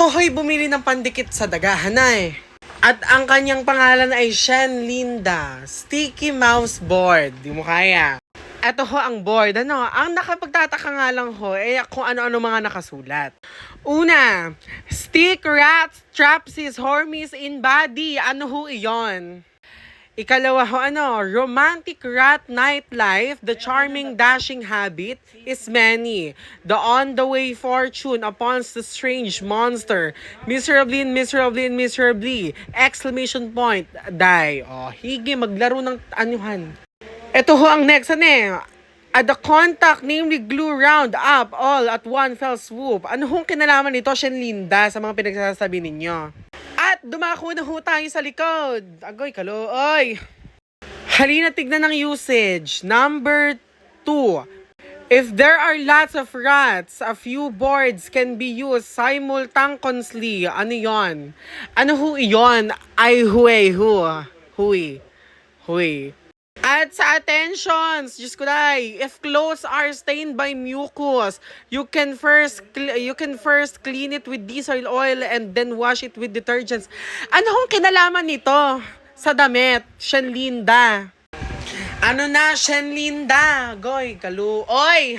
ho'y bumili ng pandikit sa dagahanay. At ang kanyang pangalan ay Shen Linda, Sticky Mouse Board. Di mo kaya. Ito ho ang board. Ang nakapagtataka nga lang ho, kung ano-ano mga nakasulat. Una, stick, rats, trapsies, hormies in body. Ano ho iyon? Ikalawa ho, romantic rat nightlife, the charming dashing habit is many. The on the way fortune upon the strange monster. Miserably and miserably and miserably. Exclamation point, die. Higi, maglaro ng anyuhan. Ito ho ang next, At the contact, namely glue round up all at one fell swoop. Ano hong kinalaman nito, Shen Linda, sa mga pinagsasabi ninyo? At dumako na ho tayo sa likod. Agoy, kalooy. Halina tignan ng usage. Number 2. If there are lots of rats, a few boards can be used simultaneously. Ano yon? Ano ho iyon? Ay huwe hu. Hui. At sa attentions, Diyos ko day, if clothes are stained by mucus, you can first clean it with diesel oil and then wash it with detergents. Ano hong kinalaman nito sa damit, Shen Linda? Ano na, Shen Linda? Goy, kaluoy!